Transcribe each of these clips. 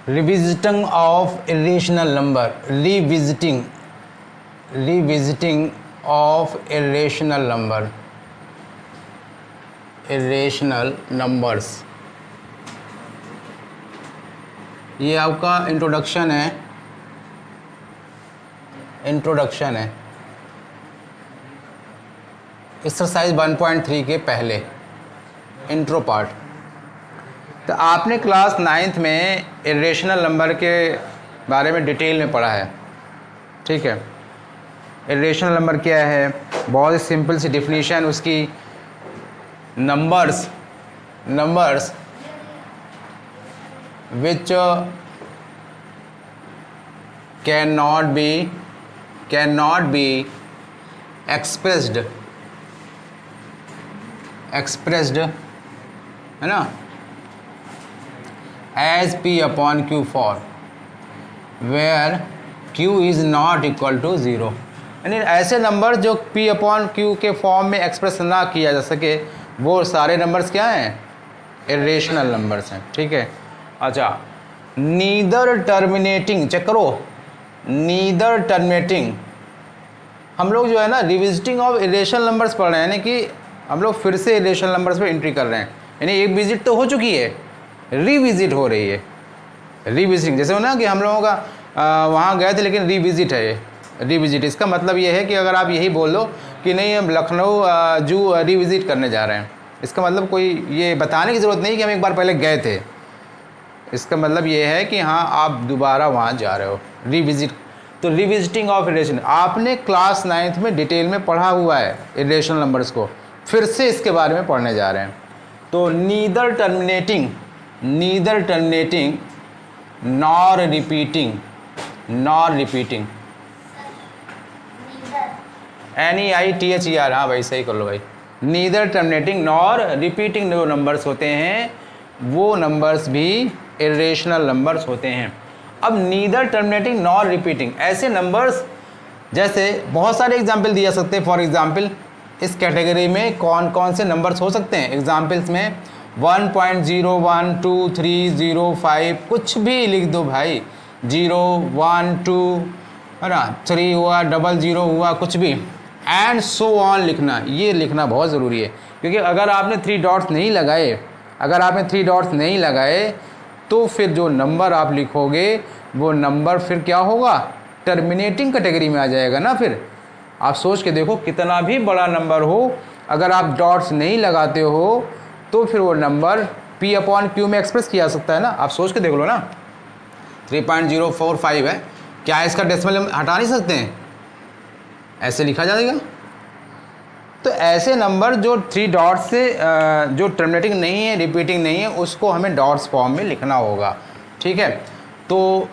Revisiting of irrational number, revisiting of irrational number, irrational numbers. ये आपका introduction है, exercise 1.3 के पहले इंट्रो पार्ट। तो आपने क्लास 9th में इरेशनल नंबर के बारे में डिटेल में पढ़ा है, ठीक है। इरेशनल नंबर क्या है, बहुत ही सिंपल सी डिफिनीशन उसकी। Numbers which cannot be expressed है ना, as p upon q form where q is not equal to 0। यानी ऐसे नंबर जो p अपॉन q के फॉर्म में एक्सप्रेस ना किया जा सके, वो सारे नंबर्स क्या हैं, इरेशनल नंबर्स हैं, ठीक है। अच्छा, नीदर टर्मिनेटिंग, चेक करो, नीदर टर्मिनेटिंग। हम लोग जो है ना रिविजिटिंग ऑफ इरेशनल नंबर्स पढ़ रहे हैं, यानी कि हम लोग फिर से इरेशनल नंबर्स पे एंट्री कर रहे हैं। यानी एक विजिट तो हो चुकी है, रिविजिट हो रही है। रिविजिटिंग जैसे हो ना कि हम लोगों का वहाँ गए थे लेकिन रिविजिट है ये, रिविजिट। इसका मतलब ये है कि अगर आप यही बोल दो कि नहीं हम लखनऊ जू रिविजिट करने जा रहे हैं, इसका मतलब कोई ये बताने की ज़रूरत नहीं कि हम एक बार पहले गए थे। इसका मतलब ये है कि हाँ आप दोबारा वहाँ जा रहे हो, रिविजिट। तो रिविजिटिंग ऑफ इरेशनल आपने क्लास 9th में डिटेल में पढ़ा हुआ है, इरेशनल नंबर्स को फिर से इसके बारे में पढ़ने जा रहे हैं। तो neither terminating nor repeating NEITHER, हाँ भाई सही कर लो भाई। नीदर टर्मिनेटिंग नॉर रिपीटिंग जो नंबर्स होते हैं वो नंबर्स भी इरेशनल नंबर्स होते हैं। अब नीदर टर्मिनेटिंग नॉर रिपीटिंग ऐसे नंबर्स, जैसे बहुत सारे एग्जाम्पल दिया सकते हैं। फॉर एग्जाम्पल इस कैटेगरी में कौन कौन से नंबर्स हो सकते हैं, एग्जाम्पल्स में 1.01 2 3 0 5 कुछ भी लिख दो भाई, 0 1 2 है ना, 3 हुआ, 00 हुआ, कुछ भी, एंड सो ऑन लिखना। ये लिखना बहुत ज़रूरी है, क्योंकि अगर आपने 3 डॉट्स नहीं लगाए तो फिर जो नंबर आप लिखोगे वो नंबर फिर क्या होगा, टर्मिनेटिंग कैटेगरी में आ जाएगा ना। फिर आप सोच के देखो, कितना भी बड़ा नंबर हो, अगर आप डॉट्स नहीं लगाते हो तो फिर वो नंबर p अपॉन q में एक्सप्रेस किया जा सकता है ना। आप सोच के देख लो ना, 3.045 है, क्या इसका डेसिमल हम हटा नहीं सकते हैं, ऐसे लिखा जाएगा। तो ऐसे नंबर जो 3 डॉट्स से जो टर्मिनेटिंग नहीं है, रिपीटिंग नहीं है, उसको हमें डॉट्स फॉर्म में लिखना होगा, ठीक है। तो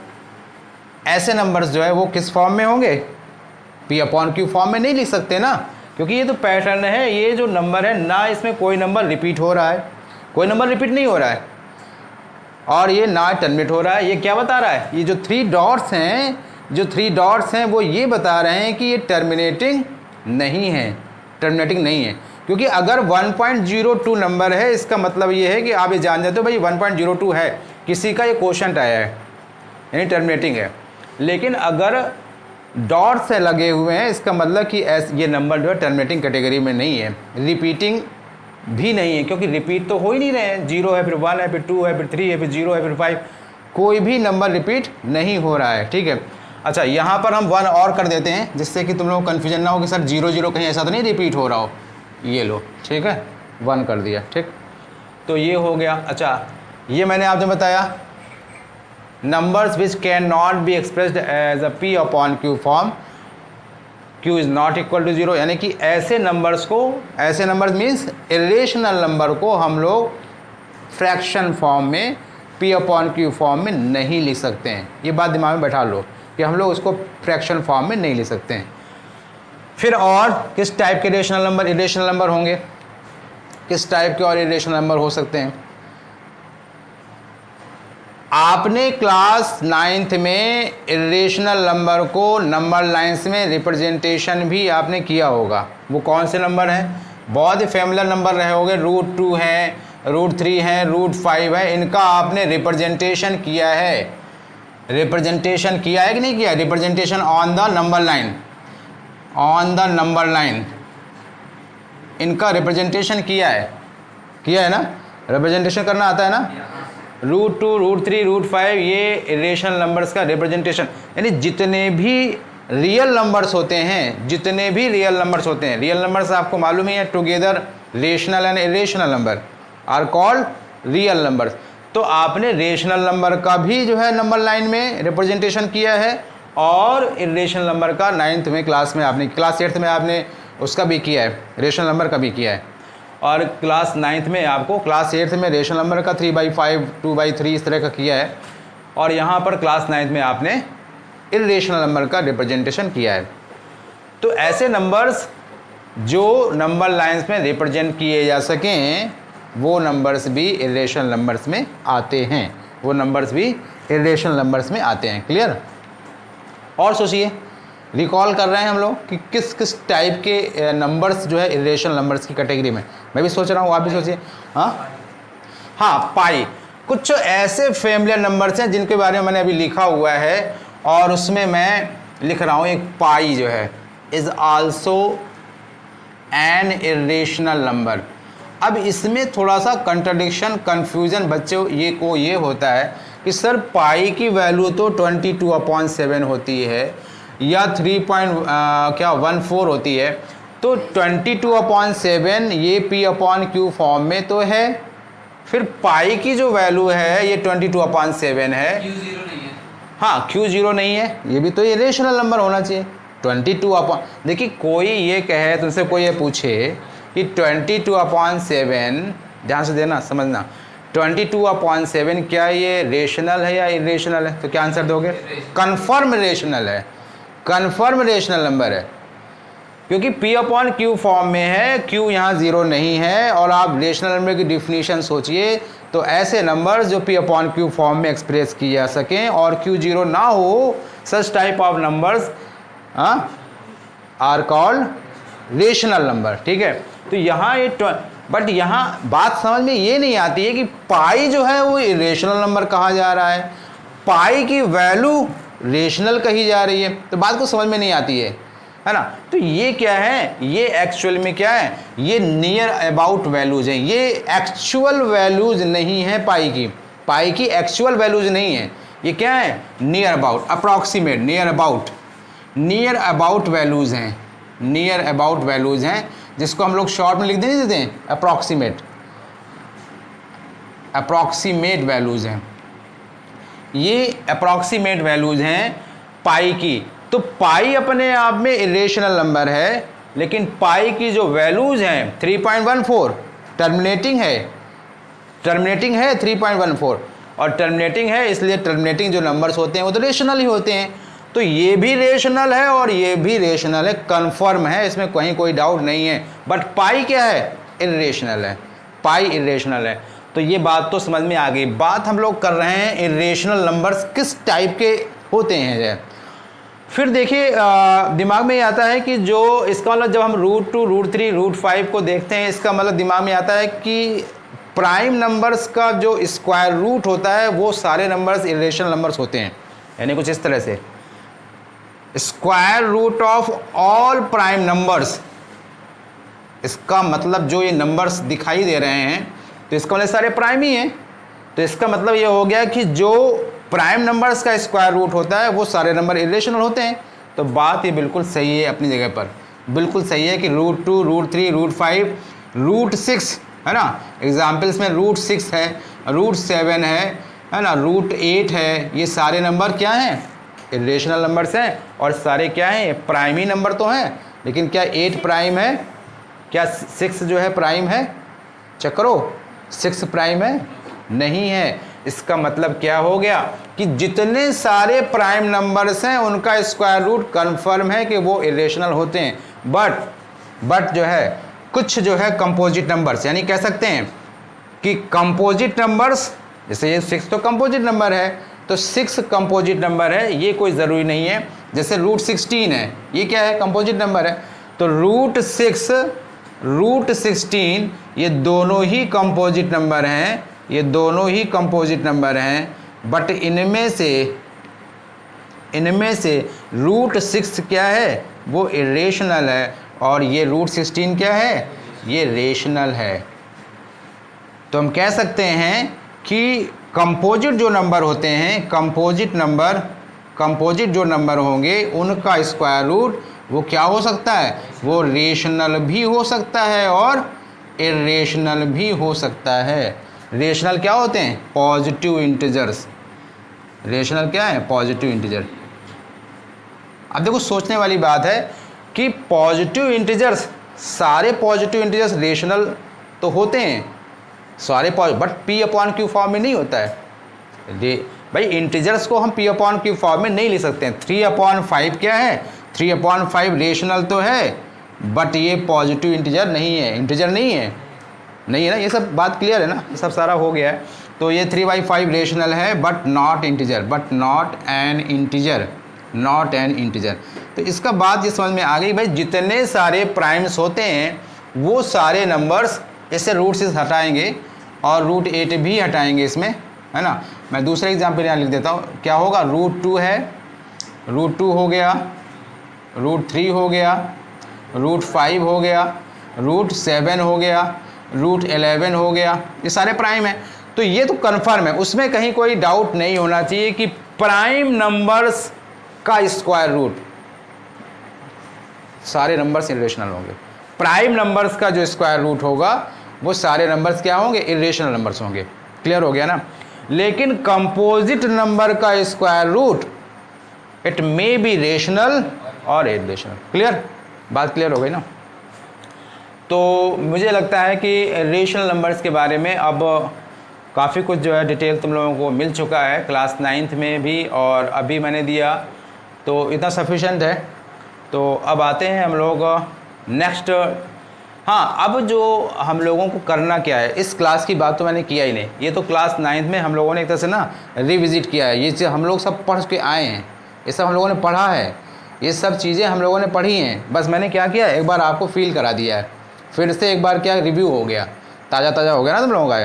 ऐसे नंबर्स जो है वो किस फॉर्म में होंगे, p अपॉन q फॉर्म में नहीं लिख सकते ना, क्योंकि ये तो पैटर्न है। ये जो नंबर है ना, इसमें कोई नंबर रिपीट हो रहा है, कोई नंबर रिपीट नहीं हो रहा है, और ये ना टर्मिनेट हो रहा है। ये क्या बता रहा है, ये जो 3 डॉट्स हैं वो ये बता रहे हैं कि ये टर्मिनेटिंग नहीं है, क्योंकि अगर 1.02 नंबर है, इसका मतलब ये है कि आप ये जान जाते हो भाई 1.02 है, किसी का ये क्वोशंट आया है, यानी टर्मिनेटिंग है। लेकिन अगर डॉट से लगे हुए हैं, इसका मतलब कि ये नंबर जो है टर्मिनेटिंग कैटेगरी में नहीं है, रिपीटिंग भी नहीं है, क्योंकि रिपीट तो हो ही नहीं रहे हैं। 0 है, फिर 1 है, फिर 2 है, फिर 3 है, फिर 0 है, फिर 5, कोई भी नंबर रिपीट नहीं हो रहा है, ठीक है। अच्छा, यहाँ पर हम 1 और कर देते हैं, जिससे कि तुम लोगों को कन्फ्यूजन ना हो कि सर 0 कहीं ऐसा तो नहीं रिपीट हो रहा हो। ये लो, ठीक है, 1 कर दिया, ठीक। तो ये हो गया। अच्छा, ये मैंने आपने बताया numbers which can not be expressed as a p upon q form, q is not equal to 0, यानी कि ऐसे नंबर्स मीन्स इरेशनल नंबर को हम लोग फ्रैक्शन फॉर्म में, p अपॉन q फॉर्म में नहीं लिख सकते हैं। ये बात दिमाग में बैठा लो कि हम लोग उसको फ्रैक्शन फॉर्म में नहीं लिख सकते हैं। फिर और किस टाइप के इरेशनल नंबर होंगे, किस टाइप के और इरेशनल नंबर हो सकते हैं। आपने क्लास 9th में इरेशनल नंबर को नंबर लाइंस में रिप्रेजेंटेशन भी आपने किया होगा। वो कौन से नंबर हैं, बहुत ही फैमिलियर नंबर रहे होंगे, √2 है, √3 है, √5 है, इनका आपने रिप्रेजेंटेशन किया है, रिप्रेजेंटेशन किया है कि नहीं किया? Representation on the number line, on the number line इनका रिप्रेजेंटेशन किया है ना? रिप्रेजेंटेशन करना आता है ना? √2, √3, √5 ये इरेशनल नंबर्स का रिप्रेजेंटेशन, यानी जितने भी रियल नंबर्स होते हैं, जितने भी रियल नंबर्स होते हैं, रियल नंबर्स आपको मालूम ही है, together rational and irrational number are called real numbers. तो आपने रेशनल नंबर का भी जो है नंबर लाइन में रिप्रेजेंटेशन किया है और इरेशनल नंबर का 9th में क्लास 8th में आपने उसका भी किया है, रेशनल नंबर का भी किया है। और क्लास 9th में आपको, क्लास 8th में रेशनल नंबर का 3/5, 2/3 इस तरह का किया है, और यहाँ पर क्लास 9th में आपने इरेशनल नंबर का रिप्रेजेंटेशन किया है। तो ऐसे नंबर्स जो नंबर लाइंस में रिप्रेजेंट किए जा सकें वो नंबर्स भी इरेशनल नंबर्स में आते हैं, वो नंबर्स भी इरेशनल नंबर्स में आते हैं। क्लियर? और सोचिए, रिकॉल कर रहे हैं हम लोग कि किस किस टाइप के नंबर्स जो है इरेशनल नंबर्स की कैटेगरी में। मैं भी सोच रहा हूँ, आप भी सोचिए। हाँ, पाई कुछ ऐसे फैमिलियर नंबर्स हैं जिनके बारे में मैंने अभी लिखा हुआ है, और उसमें मैं लिख रहा हूँ एक पाई जो है is also an irrational number. अब इसमें थोड़ा सा कंट्रडिक्शन, कन्फ्यूज़न बच्चों ये होता है कि सर पाई की वैल्यू तो 22/7 होती है या 3.14 होती है, तो 22/7 ये P/Q फॉर्म में तो है, फिर पाई की जो वैल्यू है ये 22/7 है। Q0 नहीं है। हाँ, Q0 नहीं है, ये भी तो ये रेशनल नंबर होना चाहिए। 22 देखिए, कोई ये कहे, तुमसे कोई ये पूछे कि 22/7, ध्यान से देना, समझना, 22/7 क्या ये रेशनल है या इरेशनल है? तो क्या आंसर दोगे? कन्फर्म रेशनल है, कन्फर्म रेशनल नंबर है, क्योंकि P/Q फॉर्म में है, Q यहाँ 0 नहीं है। और आप रेशनल नंबर की डिफिनीशन सोचिए, तो ऐसे नंबर्स जो P/Q फॉर्म में एक्सप्रेस किए जा सकें और Q0 ना हो, such type of numbers are called rational number. ठीक है? तो यहाँ ये बट यहाँ बात समझ में ये नहीं आती है कि पाई जो है वो इरेशनल नंबर कहा जा रहा है, पाई की वैल्यू रेशनल कही जा रही है, तो बात को समझ में नहीं आती है ना? तो ये क्या है? ये एक्चुअल में क्या है? ये नियर अबाउट वैल्यूज हैं, ये एक्चुअल वैल्यूज नहीं है पाई की, पाई की एक्चुअल वैल्यूज नहीं है, ये क्या है? Near about, approximate, near about values हैं, नियर अबाउट वैल्यूज हैं, जिसको हम लोग शॉर्ट में लिख नहीं देते हैं, अप्रॉक्सीमेट वैल्यूज हैं, ये अप्रॉक्सीमेट वैल्यूज हैं पाई की। तो पाई अपने आप में इरेशनल नंबर है, लेकिन पाई की जो वैल्यूज हैं 3.14 टर्मिनेटिंग है 3.14, और टर्मिनेटिंग है, इसलिए टर्मिनेटिंग जो नंबर्स होते हैं वो तो रेशनल ही होते हैं। तो ये भी रेशनल है और ये भी रेशनल है, कन्फर्म है, इसमें कहीं कोई डाउट नहीं है। बट पाई क्या है? इरेशनल है, पाई इरेशनल है। तो ये बात तो समझ में आ गई। बात हम लोग कर रहे हैं इरेशनल नंबर्स किस टाइप के होते हैं। फिर देखिए, दिमाग में ये आता है कि जो इसका मतलब जब हम √2, √3, √5 को देखते हैं, इसका मतलब दिमाग में आता है कि प्राइम नंबर्स का जो स्क्वायर रूट होता है वो सारे नंबर्स इरेशनल नंबर्स होते हैं, यानी कुछ इस तरह से, square root of all prime numbers. इसका मतलब जो ये नंबर्स दिखाई दे रहे हैं, तो इसका मतलब सारे प्राइम ही हैं, तो इसका मतलब ये हो गया कि जो प्राइम नंबर्स का स्क्वायर रूट होता है वो सारे नंबर इरेशनल होते हैं। तो बात ये बिल्कुल सही है, अपनी जगह पर बिल्कुल सही है कि √2, √3, √5, √6 है ना, एग्जाम्पल्स में √6 है, √7 है ना, √8 है, ये सारे नंबर क्या हैं? इरेशनल नंबर्स हैं। और सारे क्या हैं? प्राइमी नंबर तो हैं, लेकिन क्या 8 प्राइम है? क्या 6 जो है प्राइम है? चेक करो, 6 प्राइम है? नहीं है। इसका मतलब क्या हो गया कि जितने सारे प्राइम नंबर्स हैं उनका स्क्वायर रूट कन्फर्म है कि वो इरेशनल होते हैं। बट जो है कुछ जो है कंपोजिट नंबर्स, यानी कह सकते हैं कि कंपोजिट नंबर्स, जैसे ये 6 तो कंपोजिट नंबर है, तो 6 कंपोजिट नंबर है, ये कोई ज़रूरी नहीं है। जैसे √16 है, ये क्या है? कंपोजिट नंबर है। तो √6, √16 ये दोनों ही कंपोजिट नंबर हैं, ये दोनों ही कंपोजिट नंबर हैं, बट इनमें से रूट 6 क्या है, वो इरेशनल है, और ये रूट 16 क्या है, ये रेशनल है। तो हम कह सकते हैं कि कंपोजिट जो नंबर होते हैं, कंपोजिट जो नंबर होंगे उनका स्क्वायर रूट वो क्या हो सकता है, वो रेशनल भी हो सकता है और इरेशनल भी हो सकता है। रेशनल क्या होते हैं, पॉजिटिव इंटीजर्स। रेशनल क्या है, पॉजिटिव इंटीजर। अब देखो सोचने वाली बात है कि पॉजिटिव इंटीजर्स, सारे पॉजिटिव इंटीजर्स रेशनल तो होते हैं सारे, बट P/Q फॉर्म में नहीं होता है। भाई इंटीजर्स को हम P/Q फॉर्म में नहीं ले सकते हैं। 3/5 क्या है, 3/5 रेशनल तो है, बट ये पॉजिटिव इंटीजर नहीं है, इंटीजर नहीं है ना, ये सब बात क्लियर है ना, ये सब सारा हो गया है। तो ये 3/5 रेशनल है but not integer, not an integer. तो इसका बात ये समझ में आ गई भाई, जितने सारे प्राइम्स होते हैं वो सारे नंबर्स, इससे रूट 6 हटाएंगे और रूट 8 भी हटाएंगे इसमें, है ना। मैं दूसरा एग्जाम्पल यहाँ लिख देता हूँ, क्या होगा, रूट 2 है, रूट 2 हो गया, रूट 3 हो गया, रूट 5 हो गया, रूट 7 हो गया, रूट 11 हो गया, ये सारे प्राइम हैं। तो ये तो कन्फर्म है, उसमें कहीं कोई डाउट नहीं होना चाहिए कि प्राइम नंबर्स का स्क्वायर रूट सारे नंबर्स इरेशनल होंगे। प्राइम नंबर्स का जो स्क्वायर रूट होगा वो सारे नंबर्स क्या होंगे, इरेशनल नंबर्स होंगे। क्लियर हो गया ना। लेकिन कंपोजिट नंबर का square root it may be rational और इरेशनल। क्लियर, बात क्लियर हो गई ना। तो मुझे लगता है कि रेशनल नंबर्स के बारे में अब काफ़ी कुछ जो है डिटेल तुम लोगों को मिल चुका है, क्लास 9th में भी और अभी मैंने दिया, तो इतना सफिशेंट है। तो अब आते हैं हम लोग नेक्स्ट। हाँ, अब जो हम लोगों को करना क्या है, इस क्लास की बात तो मैंने किया ही नहीं, ये तो क्लास 9th में हम लोगों ने एक तरह से ना रिविज़िट किया है। ये चीज़ हम लोग सब पढ़ के आए हैं, ये सब हम लोगों ने पढ़ा है, ये सब चीज़ें हम लोगों ने पढ़ी हैं। बस मैंने क्या किया, एक बार आपको फील करा दिया है, फिर से एक बार क्या रिव्यू हो गया, ताज़ा हो गया ना तुम लोगों का।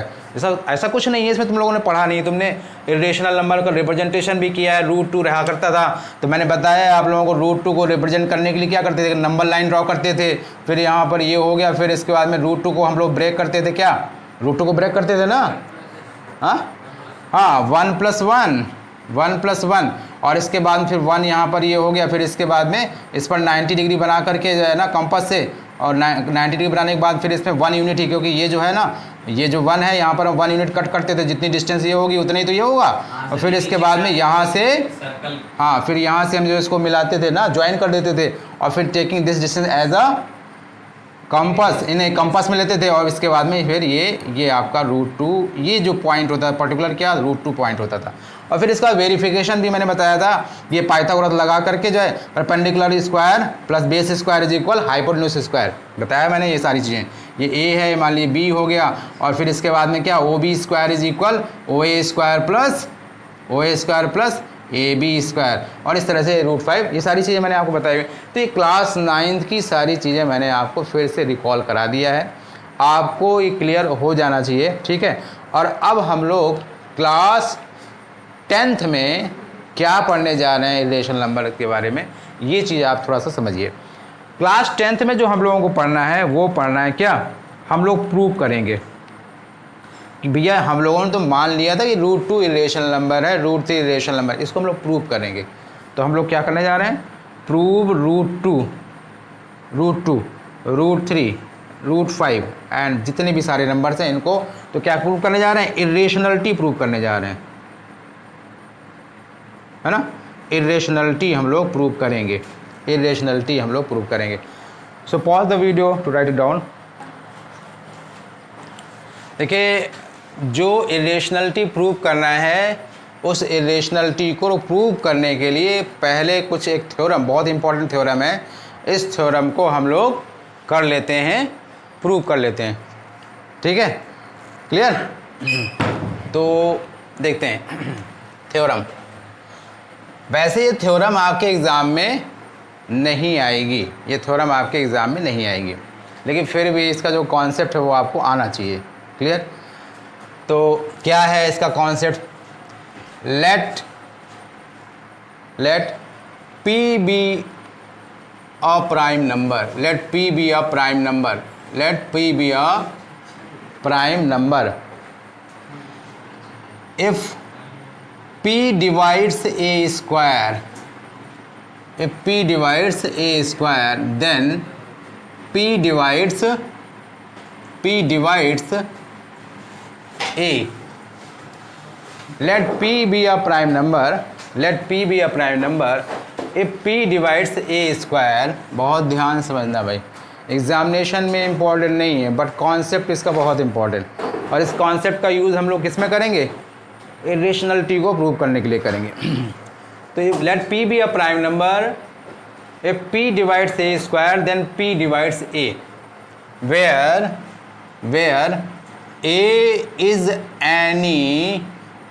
ऐसा कुछ नहीं है इसमें तुम लोगों ने पढ़ा नहीं, तुमने इरेशनल नंबर का रिप्रेजेंटेशन भी किया है। रूट 2 रहा करता था, तो मैंने बताया आप लोगों को रूट 2 को रिप्रेजेंट करने के लिए क्या करते थे, नंबर लाइन ड्रॉ करते थे, फिर यहाँ पर ये हो गया, फिर इसके बाद में रूट 2 को हम लोग ब्रेक करते थे, क्या रूट 2 को ब्रेक करते थे ना। हाँ 1+1 और इसके बाद फिर 1 यहाँ पर ये हो गया, फिर इसके बाद में इस पर 90 डिग्री बना करके जो है ना कंपास से, और 90 डिग्री बनाने के बाद फिर इसमें 1 यूनिट ही, क्योंकि ये जो है ना, ये जो 1 है यहाँ पर हम 1 यूनिट कट करते थे, जितनी डिस्टेंस ये होगी उतनी ही तो ये होगा। और फिर इसके बाद में यहाँ से, हाँ फिर यहाँ से हम जो इसको मिलाते थे ना, ज्वाइन कर देते थे, और फिर taking this distance as a compass, इन्हें कंपास में लेते थे, और इसके बाद में फिर ये आपका रूट 2, ये जो पॉइंट होता है पर्टिकुलर क्या रूट 2 पॉइंट होता था। और फिर इसका वेरिफिकेशन भी मैंने बताया था, ये पाइथागोरस लगा करके जो है perpendicular square plus base square is equal hypotenuse square, बताया मैंने ये सारी चीज़ें। ये ए है, मान लीजिए बी हो गया, और फिर इसके बाद में क्या O B square is equal O A square plus A B square, और इस तरह से रूट 5, ये सारी चीज़ें मैंने आपको बताई। तो ये क्लास 9th की सारी चीज़ें मैंने आपको फिर से रिकॉल करा दिया है, आपको ये क्लियर हो जाना चाहिए, ठीक है। और अब हम लोग क्लास 10th में क्या पढ़ने जा रहे हैं रेशनल नंबर के बारे में, ये चीज़ आप थोड़ा सा समझिए। क्लास 10th में जो हम लोगों को पढ़ना है वो पढ़ना है क्या, हम लोग प्रूव करेंगे कि भैया हम लोगों ने तो मान लिया था कि रूट 2 इरेशनल नंबर है, रूट 3 इरेशनल नंबर, इसको हम लोग प्रूव करेंगे। तो हम लोग क्या करने जा रहे हैं, prove root 2, root 3, root 5 and जितने भी सारे नंबर्स हैं इनको तो क्या प्रूव करने जा रहे हैं, इरेशनलिटी प्रूव करने जा रहे हैं, है ना। इरेशनलिटी हम लोग प्रूव करेंगे, so pause the video to write it down. देखिए, जो इरेशनलिटी प्रूव करना है, उस इरेशनलिटी को प्रूव करने के लिए पहले कुछ एक थ्योरम, बहुत इंपॉर्टेंट थ्योरम है, इस थ्योरम को हम लोग कर लेते हैं, प्रूव कर लेते हैं, ठीक है, क्लियर। तो देखते हैं थ्योरम। वैसे ये थ्योरम आपके एग्ज़ाम में नहीं आएगी, लेकिन फिर भी इसका जो कॉन्सेप्ट है वो आपको आना चाहिए। क्लियर? तो क्या है इसका concept? Let P be a prime number. Let P be a prime number. Let P be a prime number. If P divides a square, if P divides a square, then P divides A. Let P be a prime number. Let P be a prime number if P divides A square। बहुत ध्यान समझना भाई, examination में important नहीं है but concept इसका बहुत important, और इस कॉन्सेप्ट का यूज़ हम लोग किस में करेंगे? इरेशनलिटी को प्रूव करने के लिए करेंगे। तो late P be a prime number if P divides A square then P divides A, where A is any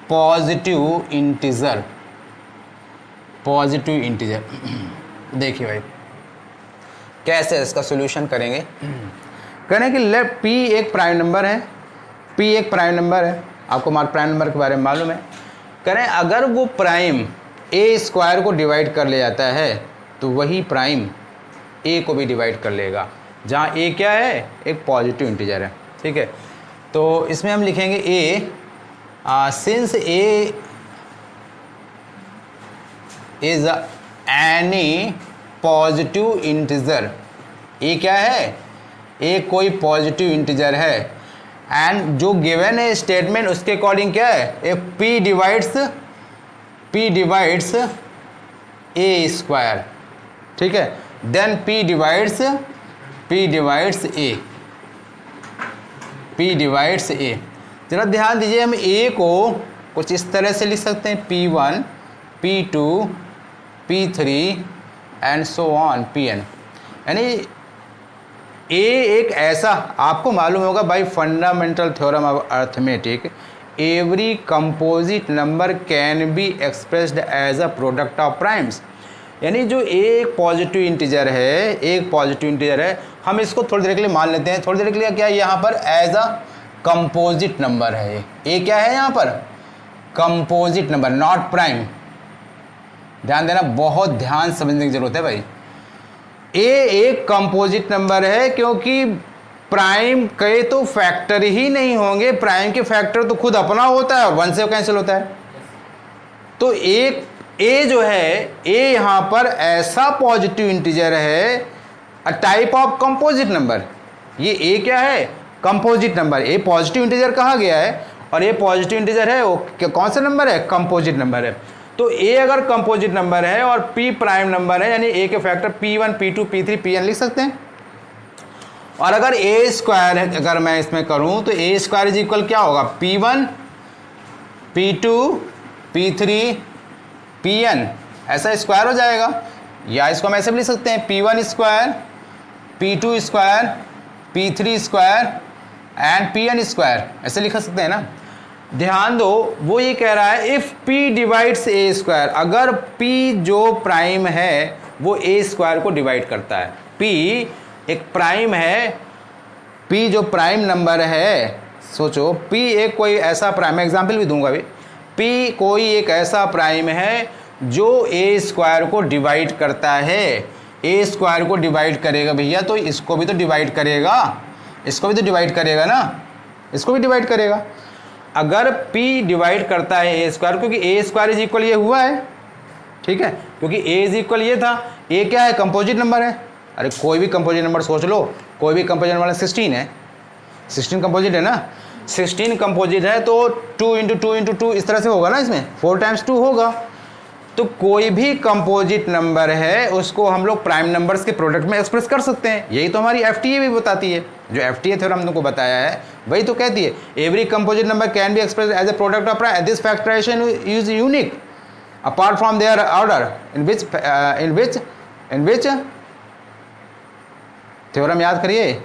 positive integer. देखिए भाई कैसे इसका सॉल्यूशन करेंगे। करें कि लेट P एक प्राइम नंबर है, P एक प्राइम नंबर है, आपको प्राइम नंबर के बारे में मालूम है। करें अगर वो प्राइम A स्क्वायर को डिवाइड कर ले जाता है तो वही प्राइम A को भी डिवाइड कर लेगा, जहाँ A क्या है? एक पॉजिटिव इंटीजर है। ठीक है, तो इसमें हम लिखेंगे A since A is any positive integer. A क्या है? A कोई पॉजिटिव इंटीजर है, एंड जो गिवन है स्टेटमेंट उसके अकॉर्डिंग क्या है? एक P डिवाइड्स A स्क्वायर। ठीक है, देन P डिवाइड्स A। जरा ध्यान दीजिए, हम A को कुछ इस तरह से लिख सकते हैं P1, P2, P3 and so on Pn। यानी A एक ऐसा, आपको मालूम होगा भाई fundamental theorem of arithmetic, every composite number can be expressed as a product of primes. यानी जो एक पॉजिटिव इंटीजर है, हम इसको थोड़ी देर के लिए मान लेते हैं, थोड़ी देर के लिए क्या यहाँ पर एज अ कंपोजिट नंबर है। ए क्या है यहाँ पर? Composite number, not prime. ध्यान देना, बहुत ध्यान समझने की जरूरत है भाई। ए एक कंपोजिट नंबर है क्योंकि प्राइम के तो फैक्टर ही नहीं होंगे, प्राइम के फैक्टर तो खुद अपना होता है, 1 से कैंसिल होता है। तो एक ए जो है, ए यहाँ पर ऐसा पॉजिटिव इंटीजर है, a type of composite number. ये ए क्या है? Composite number. A positive integer कहा गया है, और ए पॉजिटिव इंटीजर है, वो कौन सा नंबर है? कंपोजिट नंबर है। तो ए अगर कंपोजिट नंबर है और पी प्राइम नंबर है, यानी ए के factor P1, P2, P3, Pn लिख सकते हैं। और अगर ए स्क्वायर है, अगर मैं इसमें करूं तो ए स्क्वायर इज इक्वल क्या होगा? P1, P2, P3, Pn, ऐसा स्क्वायर हो जाएगा। या इसको हम ऐसे भी लिख सकते हैं P1 square, P2 square, P3 square and Pn square, ऐसे लिख सकते हैं ना। ध्यान दो, वो ये कह रहा है if P divides A square, अगर P जो प्राइम है वो A स्क्वायर को डिवाइड करता है। P एक प्राइम है, P जो प्राइम नंबर है, सोचो P एक कोई ऐसा प्राइम, एग्जाम्पल भी दूंगा अभी। P कोई एक ऐसा प्राइम है जो A स्क्वायर को डिवाइड करता है। A स्क्वायर को डिवाइड करेगा भैया, तो इसको भी तो डिवाइड करेगा, इसको भी तो डिवाइड करेगा ना, इसको भी डिवाइड करेगा। अगर P डिवाइड करता है A स्क्वायर, क्योंकि A स्क्वायर इज इक्वल ये हुआ है, ठीक है, क्योंकि A इज इक्वल ये था। A क्या है? कंपोजिट नंबर है। अरे कोई भी कंपोजिट नंबर सोच लो, कोई भी कंपोजिट नंबर 16 है, 16 कंपोजिट है ना, 16 कंपोजिट है तो 2 × 2 × 2 इस तरह से होगा ना, इसमें 4 × 2 होगा। तो कोई भी कंपोजिट नंबर है उसको हम लोग प्राइम नंबर्स के प्रोडक्ट में एक्सप्रेस कर सकते हैं। यही तो हमारी FTA भी बताती है, जो FTA थ्योरम हमको बताया है वही तो कहती है every composite number can be express as a product of prime, this factorization is unique apart from their order in which theorem याद करिए,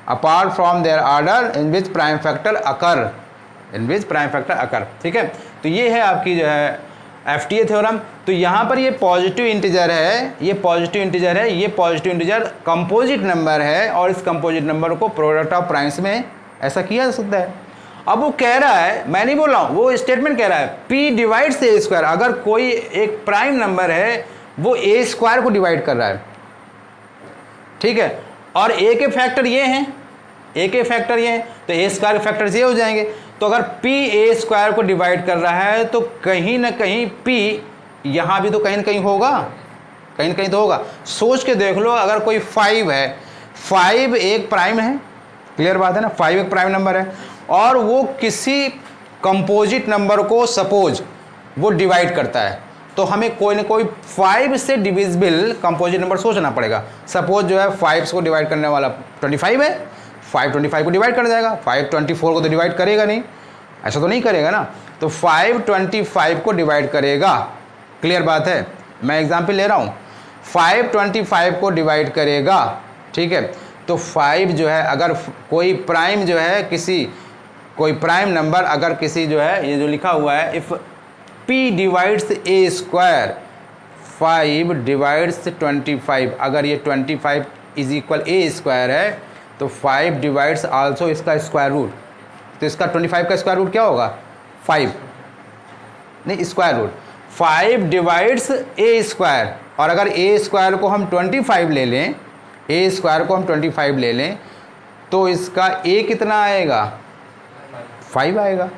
apart from their order in which prime factor occur, ठीक है। तो ये है आपकी जो है FTA थ्योरम। तो यहाँ पर ये पॉजिटिव इंटीजर है, ये पॉजिटिव इंटीजर है, ये पॉजिटिव इंटीजर कंपोजिट नंबर है और इस कंपोजिट नंबर को प्रोडक्ट ऑफ प्राइम्स में ऐसा किया जा सकता है। अब वो कह रहा है, मैं नहीं बोल रहा हूँ, वो स्टेटमेंट कह रहा है P डिवाइड्स A स्क्वायर। अगर कोई एक प्राइम नंबर है वो A स्क्वायर को डिवाइड कर रहा है, ठीक है, और A के फैक्टर ये हैं, A के फैक्टर ये हैं, तो A स्क्वायर के फैक्टर ये हो जाएंगे। तो अगर P A स्क्वायर को डिवाइड कर रहा है तो कहीं ना कहीं P यहाँ भी तो कहीं ना कहीं होगा, कहीं ना कहीं तो होगा। सोच के देख लो, अगर कोई 5 है, 5 एक प्राइम है, क्लियर बात है ना, 5 एक प्राइम नंबर है और वो किसी कंपोजिट नंबर को सपोज वो डिवाइड करता है, तो हमें कोई ना कोई 5 से डिविजिबल कंपोजिट नंबर सोचना पड़ेगा। सपोज जो है 5 को डिवाइड करने वाला 25 है, 5 25 को डिवाइड कर जाएगा, 5 24 को तो डिवाइड करेगा नहीं, ऐसा तो नहीं करेगा ना, तो 5 25 को डिवाइड करेगा, क्लियर बात है। मैं एग्जाम्पल ले रहा हूँ, 5 25 को डिवाइड करेगा, ठीक है। तो 5 जो है, अगर कोई प्राइम जो है किसी, कोई प्राइम नंबर अगर किसी जो है, ये जो लिखा हुआ है, if P divides A square, 5 divides 25, अगर ये 25 इज इक्वल A स्क्वायर है तो 5 डिवाइड्स आल्सो इसका स्क्वायर रूट, तो इसका 25 का स्क्वायर रूट क्या होगा, 5 नहीं, square root 5 divides A square. और अगर A स्क्वायर को हम 25 ले लें, A स्क्वायर को हम 25 ले लें तो इसका A कितना आएगा, 5 आएगा।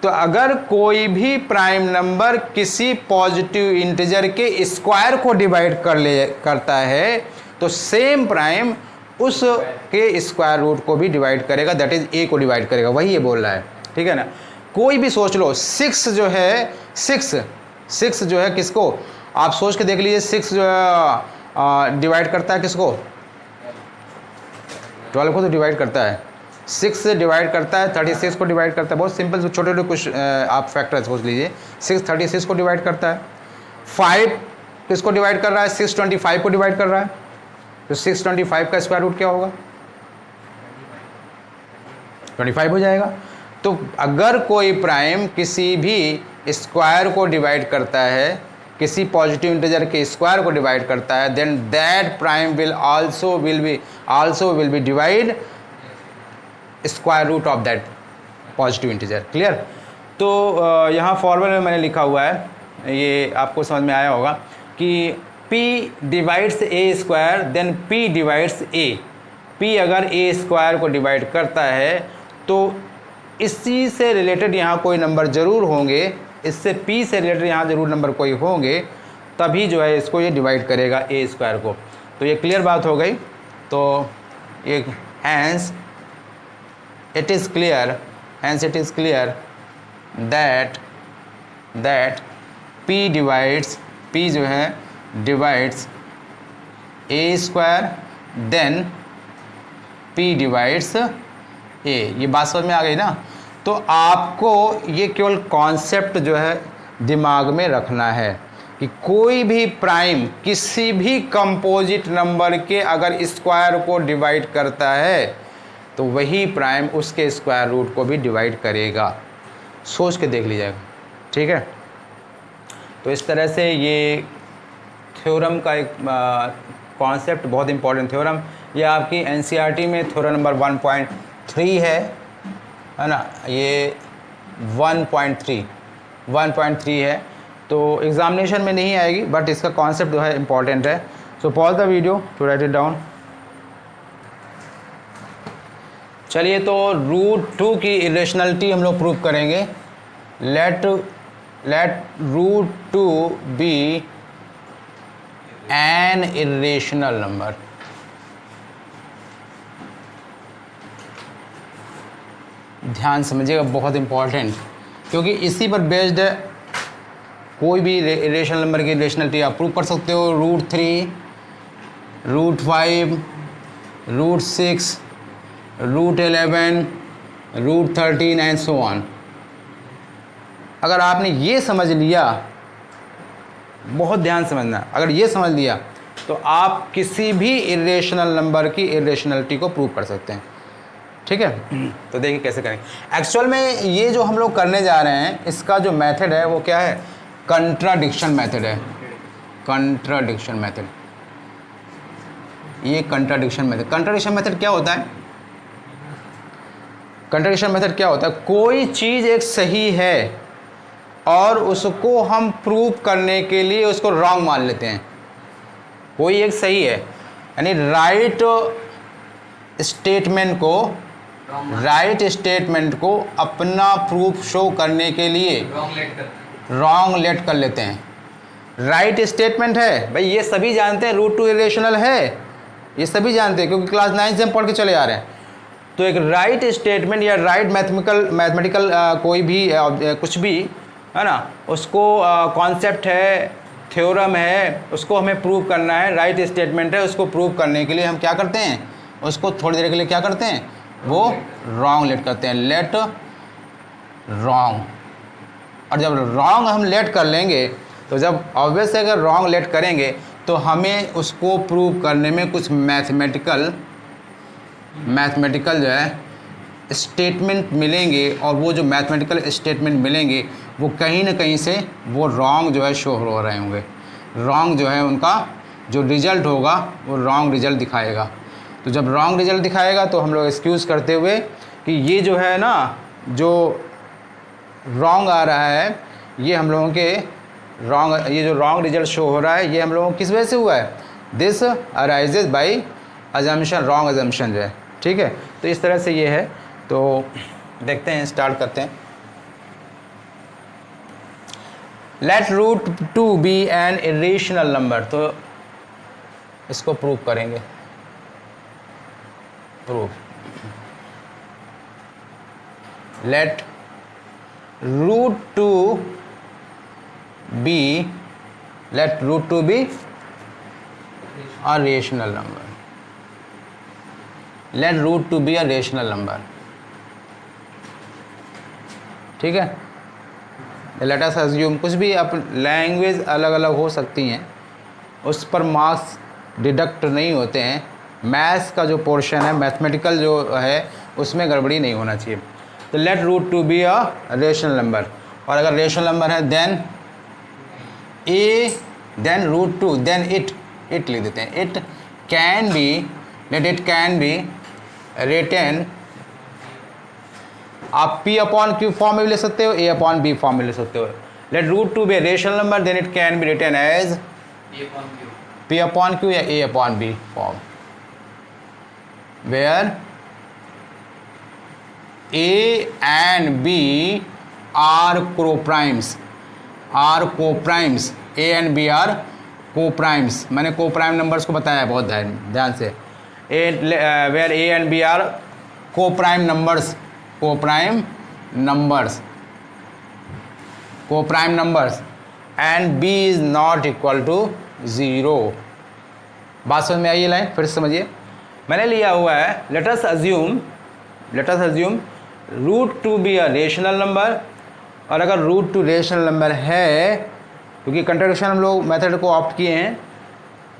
तो अगर कोई भी प्राइम नंबर किसी पॉजिटिव इंटीजर के स्क्वायर को डिवाइड करता है तो सेम प्राइम उस के स्क्वायर रूट को भी डिवाइड करेगा, दैट इज A को डिवाइड करेगा, वही ये बोल रहा है, ठीक है ना। कोई भी सोच लो, 6 जो है, 6 जो है किसको, आप सोच के देख लीजिए, 6 जो है डिवाइड करता है किसको, 12 को तो डिवाइड करता है, 6 से डिवाइड करता है, 36 को डिवाइड करता है। बहुत सिंपल छोटे छोटे कुछ आप फैक्टर सोच लीजिए, 6 36 को डिवाइड करता है, 5 किसको डिवाइड कर रहा है, 6 25 को डिवाइड कर रहा है, तो 6 25 का स्क्वायर रूट क्या होगा, 25 हो जाएगा। तो अगर कोई प्राइम किसी भी स्क्वायर को डिवाइड करता है, किसी पॉजिटिव इंटीजर के स्क्वायर को डिवाइड करता है, then that prime will be divide square root of that positive integer, clear. तो यहाँ फॉर्मूले में मैंने लिखा हुआ है, ये आपको समझ में आया होगा कि P divides A square then P divides A। P अगर A स्क्वायर को डिवाइड करता है तो इसी से रिलेटेड यहाँ कोई नंबर ज़रूर होंगे, इससे P से रिलेटेड यहाँ ज़रूर नंबर कोई होंगे, तभी जो है इसको ये डिवाइड करेगा A स्क्वायर को। तो ये क्लियर बात हो गई। तो एक hence it is clear that P divides, P जो है divides A square then P divides A। ये बात समझ में आ गई ना। तो आपको ये केवल कॉन्सेप्ट जो है दिमाग में रखना है कि कोई भी प्राइम किसी भी कंपोजिट नंबर के अगर स्क्वायर को डिवाइड करता है तो वही प्राइम उसके स्क्वायर रूट को भी डिवाइड करेगा। सोच के देख लीजिएगा, ठीक है। तो इस तरह से ये थ्योरम का एक कॉन्सेप्ट, बहुत इंपॉर्टेंट थ्योरम, ये आपकी एनसीईआरटी में थ्योरम नंबर 1.3 है ना, ये 1.3 है। तो एग्जामिनेशन में नहीं आएगी, बट इसका कॉन्सेप्ट जो है इंपॉर्टेंट है। So pause the video to write it down. चलिए, तो √2 की इरेशनलिटी हम लोग प्रूव करेंगे। Let √2 be an irrational number. ध्यान समझिएगा, बहुत इंपॉर्टेंट, क्योंकि इसी पर बेस्ड है कोई भी इरेशनल नंबर की इरेशनलिटी आप प्रूव कर सकते हो। √3, √5, √6, √11, √13 एंड सो ऑन। अगर आपने ये समझ लिया, बहुत ध्यान समझना, अगर ये समझ लिया तो आप किसी भी इरेशनल नंबर की इरेशनलिटी को प्रूव कर सकते हैं, ठीक है। तो देखिए कैसे करेंगे। एक्चुअल में ये जो हम लोग करने जा रहे हैं, इसका जो मेथड है वो क्या है, कंट्राडिक्शन मेथड है, कंट्राडिक्शन मेथड, ये कंट्राडिक्शन मेथड। कंट्राडिक्शन मेथड क्या होता है? कंट्राडिक्शन मेथड क्या होता है? कोई चीज़ एक सही है और उसको हम प्रूव करने के लिए उसको रॉन्ग मान लेते हैं। कोई एक सही है, यानी राइट स्टेटमेंट को अपना प्रूफ शो करने के लिए रॉन्ग लेट कर लेते हैं। राइट स्टेटमेंट है भाई, ये सभी जानते हैं, रूट टू इरेशनल है, ये सभी जानते हैं क्योंकि क्लास 9 से हम पढ़ के चले आ रहे हैं। तो एक राइट स्टेटमेंट या राइट मैथमेटिकल कोई भी कुछ भी है ना, उसको कॉन्सेप्ट है, थ्योरम है, उसको हमें प्रूव करना है, राइट स्टेटमेंट है, उसको प्रूव करने के लिए हम क्या करते हैं, उसको थोड़ी देर के लिए क्या करते हैं, वो रॉन्ग लेट करते हैं, लेट रॉन्ग। और जब रॉन्ग हम लेट कर लेंगे तो जब ऑब्वियस है अगर रॉन्ग लेट करेंगे तो हमें उसको प्रूव करने में कुछ मैथमेटिकल जो है स्टेटमेंट मिलेंगे, और वो जो मैथमेटिकल स्टेटमेंट मिलेंगे वो कहीं ना कहीं से वो रॉन्ग जो है शो हो रहे होंगे। रॉन्ग जो है उनका जो रिजल्ट होगा वो रॉन्ग रिजल्ट दिखाएगा। तो जब रॉन्ग रिजल्ट दिखाएगा तो हम लोग एक्सक्यूज़ करते हुए कि ये जो है ना, जो रॉन्ग आ रहा है, ये हम लोगों के रॉन्ग, ये जो रॉन्ग रिजल्ट शो हो रहा है ये हम लोगों को किस वजह से हुआ है, this arises by assumption, wrong assumption जो है। ठीक है, तो इस तरह से ये है। तो देखते हैं, स्टार्ट करते हैं। Let root two be an irrational number, तो इसको प्रूव करेंगे, prove let root two be a rational number, let root to be a rational number। ठीक है, लेट अस अज्यूम, कुछ भी आप लैंग्वेज अलग अलग हो सकती हैं, उस पर मार्क्स डिडक्ट नहीं होते हैं। मैथ्स का जो पोर्शन है, मैथमेटिकल जो है, उसमें गड़बड़ी नहीं होना चाहिए। तो let root two be a rational number, और अगर रेशनल नंबर है then root two, then it लिख देते हैं, it can be, let it can be written, आप P अपॉन Q फॉर्म में भी ले सकते हो, A अपॉन B फॉर्म में ले सकते हो। Let root two be rational number, then it can be written as P upon Q या A upon B form, where A and B are co-primes, A and B are co-primes। मैंने co-prime numbers को बताया है बहुत ध्यान से। Where A and B are co-prime numbers and B is not equal to 0। बात समझ में आई ये लाइन? फिर से समझिए, मैंने लिया हुआ है let us assume root two be a rational number, और अगर रूट टू रेशनल नंबर है, क्योंकि कंट्राडिक्शन हम लोग मेथड को ऑप्ट किए हैं,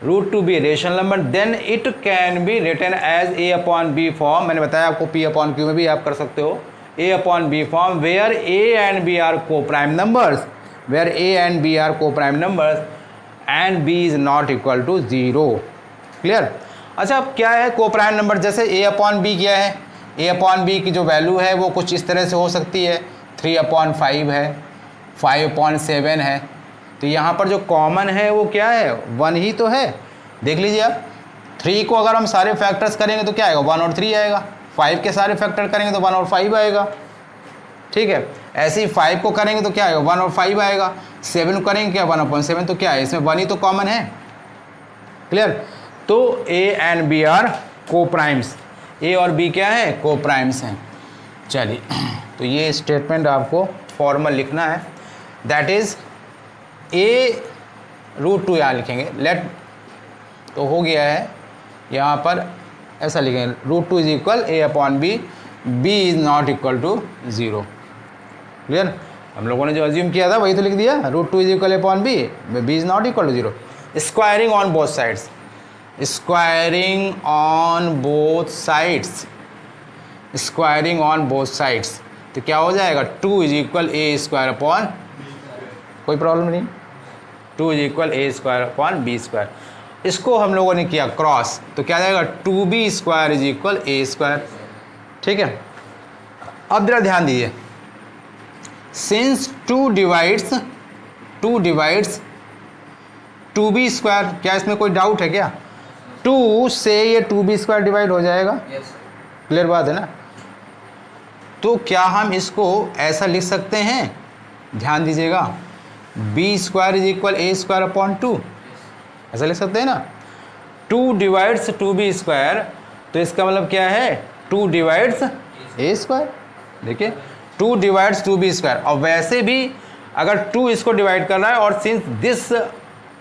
root two be rational number, then it can be written as A upon B form. मैंने बताया आपको P अपॉन Q में भी आप कर सकते हो, A upon B form, where A and B are coprime numbers, and B is not equal to 0। Clear? अच्छा, अब क्या है को प्राइम नंबर? जैसे A अपॉन B क्या है, A अपॉन B की जो वैल्यू है वो कुछ इस तरह से हो सकती है, 3 अपॉन 5 है, 5 अपॉन 7 है। तो यहाँ पर जो कॉमन है वो क्या है, 1 ही तो है। देख लीजिए आप, 3 को अगर हम सारे फैक्टर्स करेंगे तो क्या आएगा, 1 और 3 आएगा। 5 के सारे फैक्टर करेंगे तो 1 और 5 आएगा। ठीक है, ऐसे ही 5 को करेंगे तो क्या आएगा, 1 और 5 आएगा। 7 को करेंगे क्या, 1 अपॉन 7, तो क्या है, इसमें 1 ही तो कॉमन है। क्लियर? तो A एंड B आर को प्राइम्स, A और B क्या है, को प्राइम्स हैं। चलिए, तो ये स्टेटमेंट आपको फॉर्मल लिखना है, that is A root two यहाँ लिखेंगे, लेट, तो हो गया है यहाँ पर ऐसा लिखेंगे, root two is equal A upon B, B is not equal to 0। Clear? हम लोगों ने जो अज्यूम किया था वही तो लिख दिया, root two is equal A upon B, B is not equal to 0। Squaring on both sides, squaring on both sides, तो क्या हो जाएगा, 2 is equal A square upon कोई प्रॉब्लम नहीं। 2 is equal A square upon B square, इसको हम लोगों ने किया क्रॉस, तो क्या जाएगा 2b square is equal A square. ठीक है, अब जरा ध्यान दीजिए, सिंस 2 डिवाइड्स 2b स्क्वायर, क्या इसमें कोई डाउट है क्या? 2 से ये 2b स्क्वायर डिवाइड हो जाएगा, क्लियर बात है ना? तो क्या हम इसको ऐसा लिख सकते हैं, ध्यान दीजिएगा, b square is equal A square upon 2, ऐसा लिख सकते हैं ना? 2 डिवाइड्स 2b स्क्वायर, तो इसका मतलब क्या है 2 डिवाइड्स ए स्क्वायर। देखिए 2 डिवाइड्स 2b स्क्वायर, और वैसे भी अगर 2 इसको डिवाइड कर रहा है और since this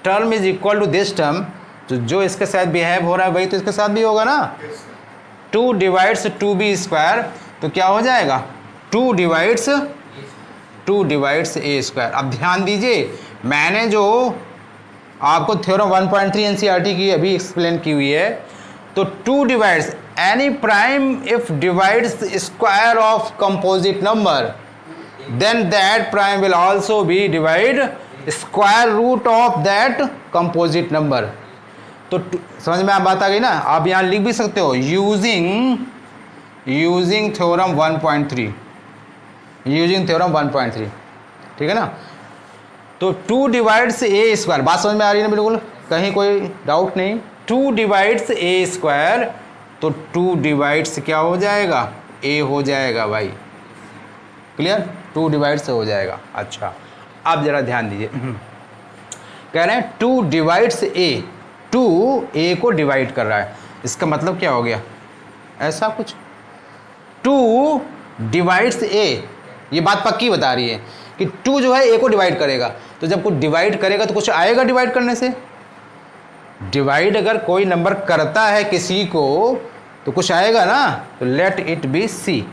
term is equal to this term, तो जो इसके साथ बिहेव हो रहा है वही तो इसके साथ भी होगा ना। 2 डिवाइड्स 2b स्क्वायर, तो क्या हो जाएगा 2 डिवाइड्स ए स्क्वायर। अब ध्यान दीजिए, मैंने जो आपको थ्योरम 1.3 एनसीईआरटी की अभी एक्सप्लेन की हुई है, तो 2 divides any prime if divides square of composite number, then that prime will also be divide square root of that composite number. तो समझ में आप बात आ गई ना? आप यहां लिख भी सकते हो यूजिंग थ्योरम 1.3, ठीक है ना? तो 2 डिवाइड्स ए स्क्वायर, बात समझ में आ रही है ना? बिल्कुल, कहीं कोई डाउट नहीं। 2 डिवाइड्स ए स्क्वायर, तो 2 डिवाइड्स क्या हो जाएगा, ए हो जाएगा भाई, क्लियर? 2 डिवाइड्स हो जाएगा। अच्छा, अब जरा ध्यान दीजिए, कह रहे हैं 2 डिवाइड्स ए, 2 ए को डिवाइड कर रहा है, इसका मतलब क्या हो गया, ऐसा कुछ 2 डिवाइड्स ए, ये बात पक्की बता रही है कि 2 जो है ए को डिवाइड करेगा, तो जब कुछ डिवाइड करेगा तो कुछ आएगा डिवाइड करने से। डिवाइड अगर कोई नंबर करता है किसी को तो कुछ आएगा ना, तो लेट इट बी सी,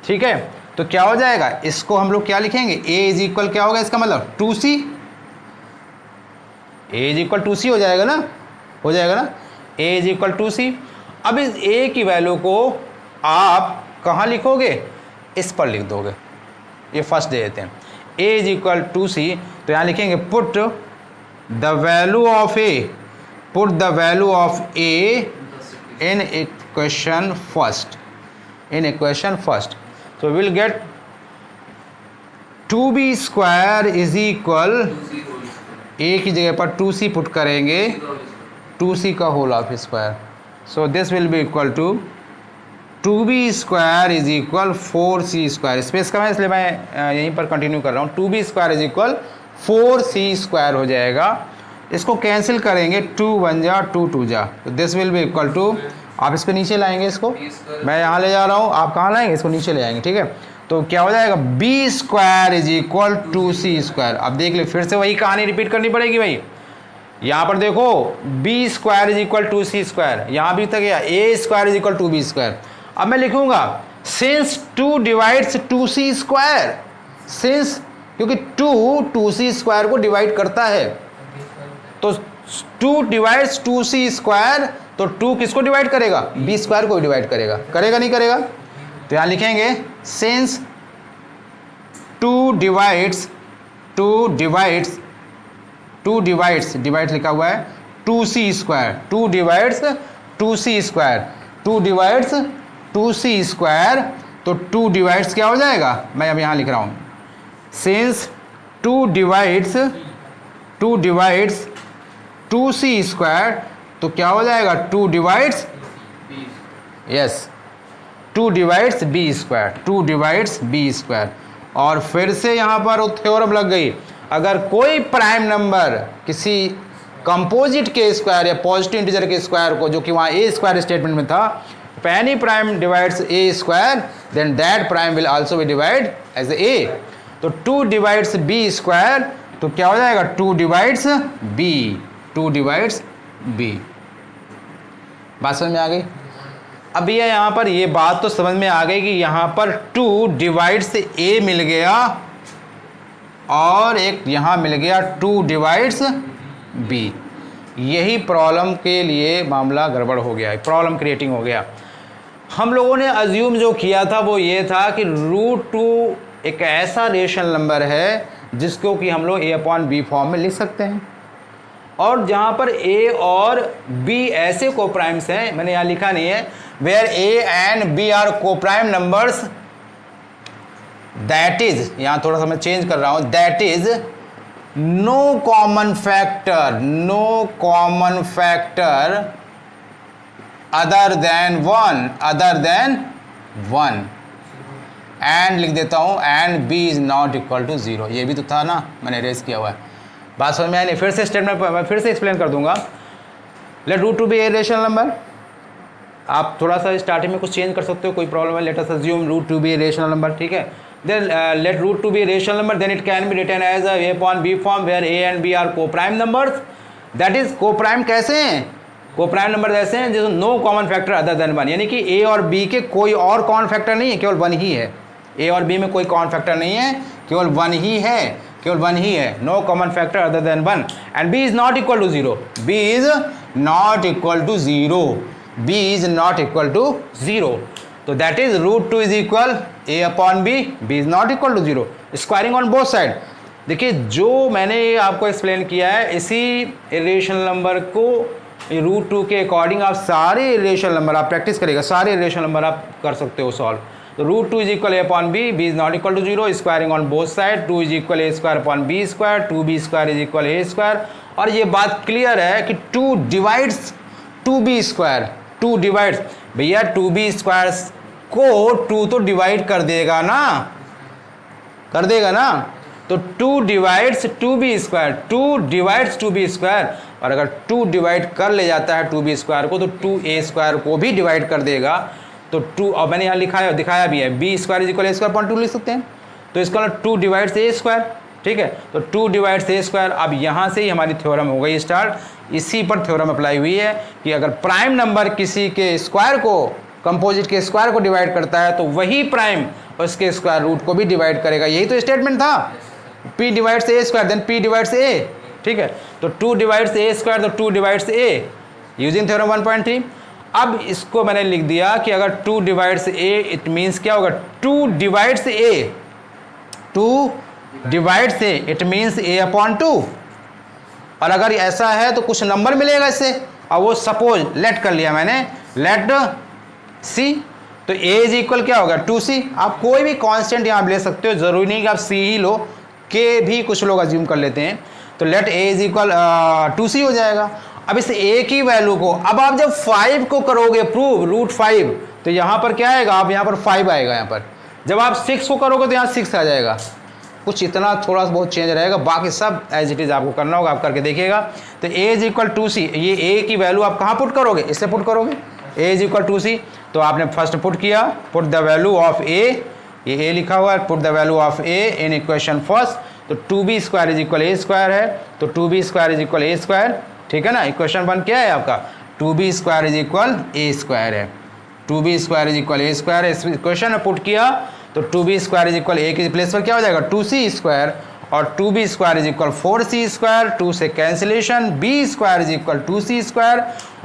ठीक है? तो क्या हो जाएगा, इसको हम लोग क्या लिखेंगे, a इज इक्वल क्या होगा, इसका मतलब 2c, a is equal 2c हो जाएगा ना, a इज इक्वल 2c। अब इस a की वैल्यू को आप कहाँ लिखोगे, इस पर लिख दोगे, ये फर्स्ट दे देते हैं, a इज इक्वल 2c, तो यहाँ लिखेंगे put the value of a in equation first, so we will get 2b square is equal, a की जगह पर 2c पुट करेंगे, 2c का whole of square, so this will be equal to 2b square is equal 4c square, space का है इसलिए मैं यहीं पर कंटिन्यू कर रहा हूँ। 2b square is equal 4c square हो जाएगा, इसको कैंसिल करेंगे, 2 1 जा 2 2 जा, तो this will be equal to, आप इसको नीचे लाएंगे, इसको मैं यहाँ ले जा रहा हूँ, आप कहाँ लाएंगे, इसको नीचे ले आएंगे, ठीक है? तो क्या हो जाएगा, b square is equal 2c square. अब देख ले, फिर से वही कहानी रिपीट करनी पड़ेगी भाई, यहाँ पर देखो b square is equal 2c square, यहाँ भी तक गया, a square is equal 2b square. अब मैं लिखूंगा since 2 divides 2c square, since क्योंकि 2c स्क्वायर को डिवाइड करता है, तो 2 डिवाइड्स 2c स्क्वायर, तो 2 किसको डिवाइड करेगा, b स्क्वायर को डिवाइड करेगा, नहीं करेगा? तो यहाँ लिखेंगे सिंस 2 डिवाइड्स डिवाइड लिखा हुआ है 2c square, 2 divides 2c square, 2 divides 2c square, तो 2 डिवाइड्स क्या हो जाएगा, मैं अब यहाँ लिख रहा हूँ, सिंस 2 डिवाइड्स 2c स्क्वायर, तो क्या हो जाएगा 2 divides, yes 2 divides b square, और फिर से यहाँ पर थ्योरम लग गई, अगर कोई प्राइम नंबर किसी कंपोजिट के स्क्वायर या पॉजिटिव इंटीजर के स्क्वायर को, जो कि वहाँ a स्क्वायर स्टेटमेंट में था, if any prime divides a square, then that prime will also be divided as a, तो 2 डिवाइड्स b स्क्वायर, तो क्या हो जाएगा 2 डिवाइड्स b। बात समझ में आ गई? अब ये यहाँ पर ये बात तो समझ में आ गई कि यहाँ पर 2 डिवाइड्स a मिल गया और एक यहाँ मिल गया 2 डिवाइड्स b। यही प्रॉब्लम के लिए मामला गड़बड़ हो गया है, प्रॉब्लम क्रिएटिंग हो गया। हम लोगों ने अज्यूम जो किया था वो ये था कि रूट 2 एक ऐसा रेशनल नंबर है जिसको कि हम लोग a/b फॉर्म में लिख सकते हैं। और जहाँ पर a और b ऐसे कोप्राइम्स हैं, मैंने यहाँ लिखा नहीं है, where a and b are coprime numbers, that is, यहाँ थोड़ा सा मैं चेंज कर रहा हूँ, that is no common factor, no common factor other than one, and लिख देता हूँ and b is not equal to 0। ये भी तो था ना, मैंने रेस किया हुआ है। बात समझ में आई नहीं? फिर से स्टेटमेंट मैं फिर से एक्सप्लेन कर दूंगा। Let root two be a rational number, आप थोड़ा सा स्टार्टिंग में कुछ चेंज कर सकते हो, कोई प्रॉब्लम है। Let us assume root two be a rational number, ठीक है। Then let root two be a rational number, then it can be written as a/b form where a and b are coprime numbers, that is coprime कैसे हैं? Coprime number ऐसे हैं जैसे no common factor other than one, यानी कि a और b के कोई और कॉमन फैक्टर नहीं है, केवल वन ही है। a और b में कोई कॉमन फैक्टर नहीं है, केवल वन ही है, केवल वन ही है। No common factor other than one, and b is not equal to 0, b is not equal to 0, b is not equal to 0। तो that is root two is equal a/b, b is not equal to 0, squaring on both side. देखिए जो मैंने आपको explain किया है, इसी rational number को root two के अकॉर्डिंग आप सारे रेशनल नंबर आप प्रैक्टिस करेगा, सारे रेशनल नंबर आप कर सकते हो सॉल्व। तो root two is equal a/b, b is not equal to 0, squaring on both side, 2 is equal a² b², 2b² is equal a²। और ये बात क्लियर है कि 2 डिवाइड्स 2b², 2 डिवाइड्स, भैया 2b² को 2 तो डिवाइड कर देगा ना, कर देगा ना। तो 2 डिवाइड्स 2b², 2 डिवाइड्स 2b², और अगर 2 डिवाइड कर ले जाता है 2b² को, तो 2a² को भी डिवाइड कर देगा। तो 2, और मैंने यहाँ लिखा है, दिखाया भी है, b² इज इक्वल a²/2 लिख सकते हैं। तो इसका 2 डिवाइड्स a², ठीक है। तो 2 डिवाइड्स a², अब यहाँ से ही हमारी थ्योरम हो गई स्टार्ट। इसी पर थ्योरम अप्लाई हुई है कि अगर प्राइम नंबर किसी के स्क्वायर को, कंपोजिट के स्क्वायर को डिवाइड करता है, तो वही प्राइम उसके स्क्वायर रूट को भी डिवाइड करेगा। यही तो स्टेटमेंट था, p divides a², then p divides a, ठीक है। तो 2 डिवाइड्स a², तो 2 डिवाइड्स a, यूजिंग थ्योरम 1.3। अब इसको मैंने लिख दिया कि अगर 2 डिवाइड्स a, इट मीन्स क्या होगा, 2 divides a, 2 divides a, it means a/2। और अगर ऐसा है तो कुछ नंबर मिलेगा इससे, और वो सपोज लेट कर लिया मैंने, लेट c, तो a इज इक्वल क्या होगा 2c। आप कोई भी कांस्टेंट यहाँ ले सकते हो, जरूरी नहीं कि आप c ही लो, k भी कुछ लोग अज्यूम कर लेते हैं। तो late a is equal 2c हो जाएगा। अब इस a की वैल्यू को, अब आप जब 5 को करोगे प्रूव, रूट 5, तो यहाँ पर क्या आएगा, आप यहाँ पर 5 आएगा। यहाँ पर जब आप 6 को करोगे तो यहाँ 6 आ जाएगा। कुछ इतना थोड़ा सा बहुत चेंज रहेगा, बाकी सब एज इट इज़ आपको करना होगा, आप करके देखिएगा। तो a इज इक्वल 2c, ये a की वैल्यू आप कहाँ पुट करोगे, इससे पुट करोगे, a इज इक्वल 2c। तो आपने फर्स्ट पुट किया, put the value of a, ये a लिखा हुआ है, put the value of a in equation first. तो 2b² इज इक्वल a² है, तो 2b² इज इक्वल a², ठीक है ना। इक्वेशन 1 क्या है आपका, 2b² इज इक्वल a² है, 2b² इज इक्वल a²। इस इक्वेशन में पुट किया तो 2b² इज इक्वल a की प्लेस पर क्या हो जाएगा 2c², और 2b² इज इक्वल 4c², 2 से cancellation, b² is equal 2c²।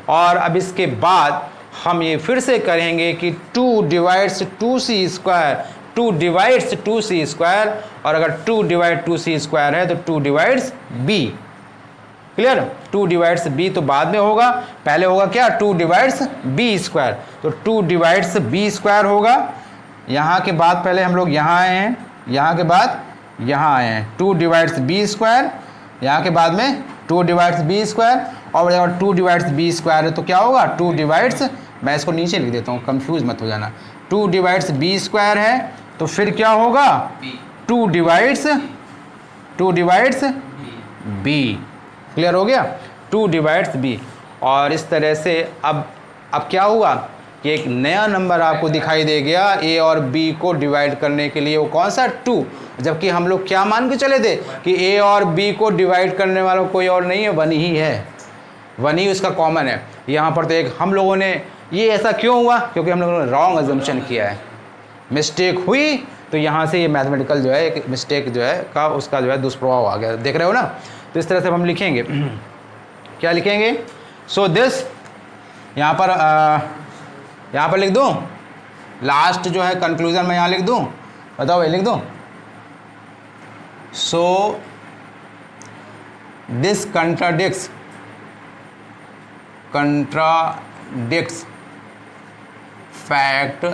और अब इसके बाद हम ये फिर से करेंगे कि 2 डिवाइड्स 2c², 2 डिवाइड्स 2c², और अगर 2 डिवाइड 2c² है तो 2 divides b। Clear, 2 divides b तो बाद में होगा, पहले होगा क्या 2 डिवाइड्स b²। तो 2 डिवाइड्स b² होगा। यहाँ के बाद पहले हम लोग यहाँ आए हैं, यहाँ के बाद यहाँ आए हैं, 2 डिवाइड्स b², यहाँ के बाद में 2 डिवाइड्स b², और अगर 2 डिवाइड्स b² है तो क्या होगा 2 डिवाइड्स, मैं इसको नीचे लिख देता हूँ, कंफ्यूज मत हो जाना। 2 डिवाइड्स b² है तो फिर क्या होगा 2 डिवाइड्स b। क्लियर हो गया, 2 डिवाइड्स b। और इस तरह से अब क्या हुआ कि एक नया नंबर आपको दिखाई दे गया a और b को डिवाइड करने के लिए, वो कौन सा 2, जबकि हम लोग क्या मान के चले थे कि a और b को डिवाइड करने वाला कोई और नहीं है, 1 ही है, 1 ही उसका कॉमन है। यहाँ पर तो एक हम लोगों ने, ये ऐसा क्यों हुआ, क्योंकि हम लोगों ने रॉन्ग अजम्पशन किया है, मिस्टेक हुई, तो यहाँ से ये मैथमेटिकल जो है एक मिस्टेक जो है का उसका जो है दुष्प्रभाव आ गया, देख रहे हो ना। तो इस तरह से हम लिखेंगे, क्या लिखेंगे, सो दिस, यहाँ पर लिख दूँ, लास्ट जो है कंक्लूजन में यहाँ लिख दूँ, बताओ ये लिख दूँ, So this contradicts fact,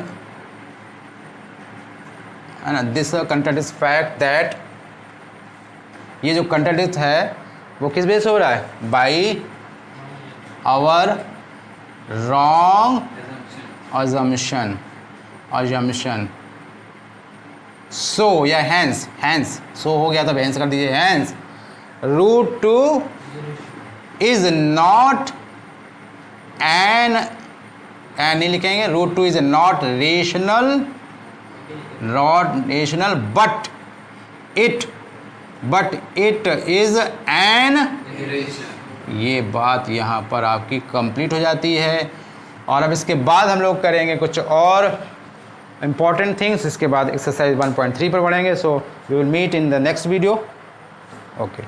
है ना, दिस कंट्राडिक्स फैक्ट दैट, ये जो कंट्राडिक्ट है वो किस बेस हो रहा है, by our wrong assumption. So या हैंस, सो हो गया तब हैंस कर दीजिए, hence root two is not an नहीं लिखेंगे, root two is not rational but it is an, ये बात यहाँ पर आपकी कंप्लीट हो जाती है। और अब इसके बाद हम लोग करेंगे कुछ और इम्पॉर्टेंट थिंग्स, इसके बाद एक्सरसाइज 1.3 पर बढ़ेंगे। So we will meet in the next video. Okay.